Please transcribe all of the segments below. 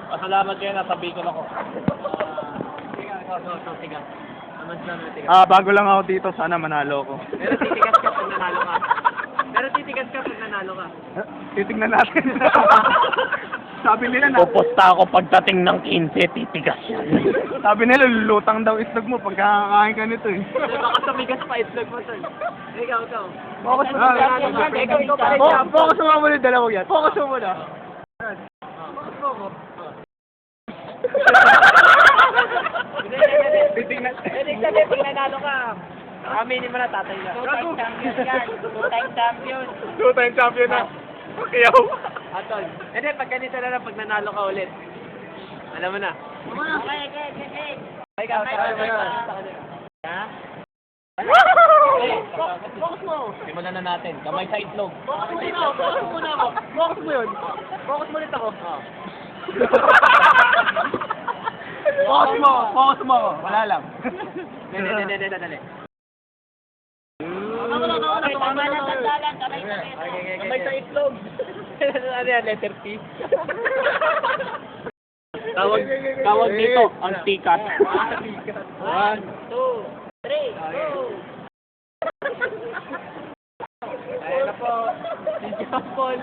Pasalamat kayo, nasa Bicol ako. Tigas. Bago lang ako dito, sana manalo ko. Pero titigas ka pag nanalo ka. Titignan natin. Sabi nila na. Pupusta ako pagdating ng 15, titigas yan. Sabi nila, lulutang daw itlog mo pag kakain ka nito eh. Baka sumigas pa itlog mo, tol. Ikaw. Focus mo. Focus mo muna yung dalawa yan. Focus mo muna. Ibig sabihin, pag nanalo ka, aminin mo na tatay na. Two-time champion na. Iyaw. Atol. Hindi, pag ganito na lang, pag nanalo ka ulit. Alam mo na. Ikaw. Ha? Focus mo. Simulan na natin. Kamay sa itlog. Focus mo yun. Focus mo ulit ako. Focus mo. Wala lang. Dali. Kamay sa itlog. Ano yan, letter P? Tawag dito, ang tikat. 1, 2, 3, go! Ayun na po, si John Paul.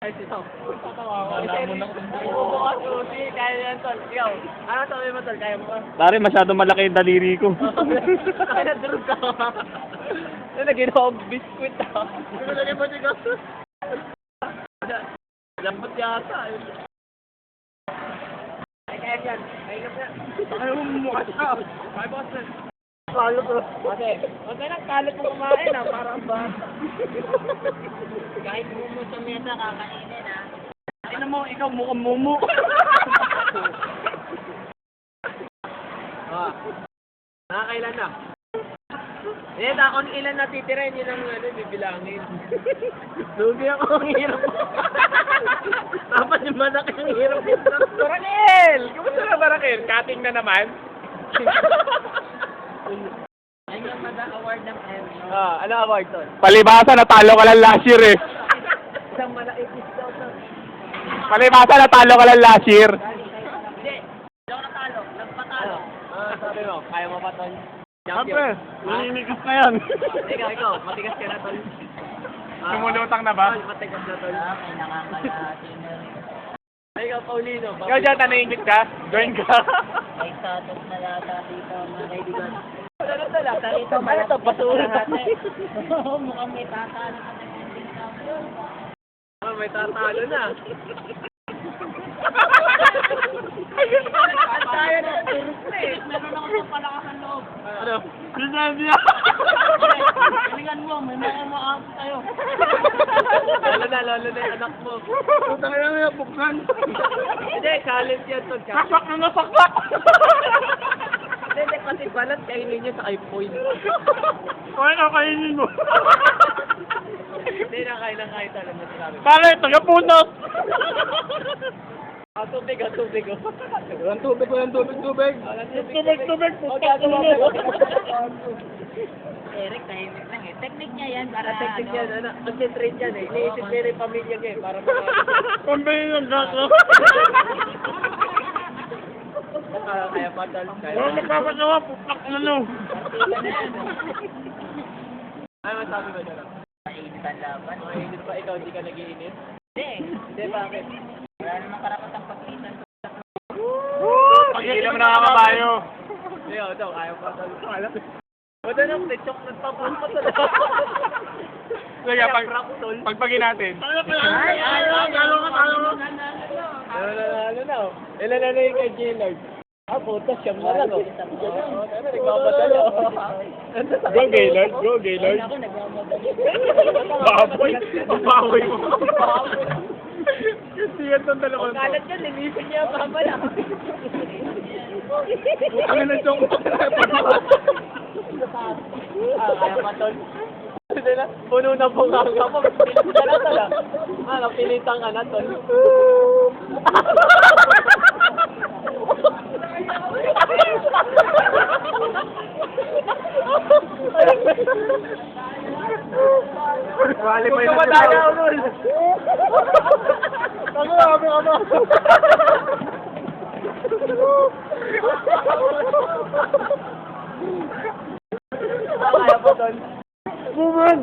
Ay, si Tom. Kaya yan, Tol. Ikaw, ano sabi mo, Tol? Kaya mo ba? Pare, masyado malaki yung daliri ko. Kaya na-drug ka. Ano, ginawang biskuit ah. Lagay mo siya. Lambot yata. Ay, kaya yan. Ay, Ayaw mo mukha siya. Ay, boss na. Lalo ko. Okay lang, kalit mo kumain ah, parang ba? Kahit mumu sa mesa, kakainin ah. Tingnan mo, ikaw mukhang mumu. Nakakailan na? Eh, kung ilan natitira, yun ang bibilangin. Lugi ako ang hirap. Dapat yung malaki ang hirap dito. Barakil! Kumusta na Barakil? Cutting na naman? Ayun ang award ng Emmy. Ano award to? Palibasa, natalo ka lang last year eh. Isang malaki daw to. Palibasa, natalo ka lang last year. Hindi, hindi ako natalo. Nagpatalo. Sabi mo, kaya mo pa to? Siyempre, naninigas na yan. Ikaw, matigas ka na tol. Sumulutang na ba? Matigas na tol. Ay, ikaw, Paulino. Ikaw dyan, naningit ka? Join ka? May status na yata dito, mga kaibigan. Ano to lang? Ito, Ano to? Basura natin. Mukhang may tatalo ka na yung champion. May tatalo na. Kaya na, turok na eh. Meron ako sa palakas ng loob. Ano? Sinabi niya. Galingan mo, may mga maakit tayo. Lolo na yung anak mo. Putang ina niya, buksan. Hindi, challenge yan to. Saksak na nasaksak. Hindi, kasi balat kainin niyo sa iPhone. Kaya kakainin mo. Hindi na kahit alam mo sinabi. Bakit? Tagapunos. Tubig. Walang tubig. Tubig. Eric, tahimik lang eh. Technique niya yan para Technique yan, ano? Concentrate yan eh. Iniisip niya rin pamilya niya eh. Para Pambili ng gato. kaya pa tol. Walang nagpapagawa, putak na no. Ay, masabi mo dyan? mainit ang laban. Mainit pa ikaw, hindi ka nag-iinit? Hindi, bakit? Wala namang karapatang pagkitan. Pag-iilam na kakabayo. Hindi, daw, ayaw pa tol. Wala nang lechok, nagpapunta sa lahat. Sige, pagpagin natin. Talo na. Ilan na yung kay Gillard? Puta, siyam na lang oh. Nagmamadali oh. Go Gaylord, go Gaylord. Ako nagmamadali. Baboy mo. Kasi yan itong dalawang to. Kalat yan, linisin niya pa pala. Ang ina chong. Kaya pa tol. Puno na po nga mo. Pilitan ka na tala. Napilitan ka na tol. Wali pa yun. Madaya, Ulol. Ano? Bumag!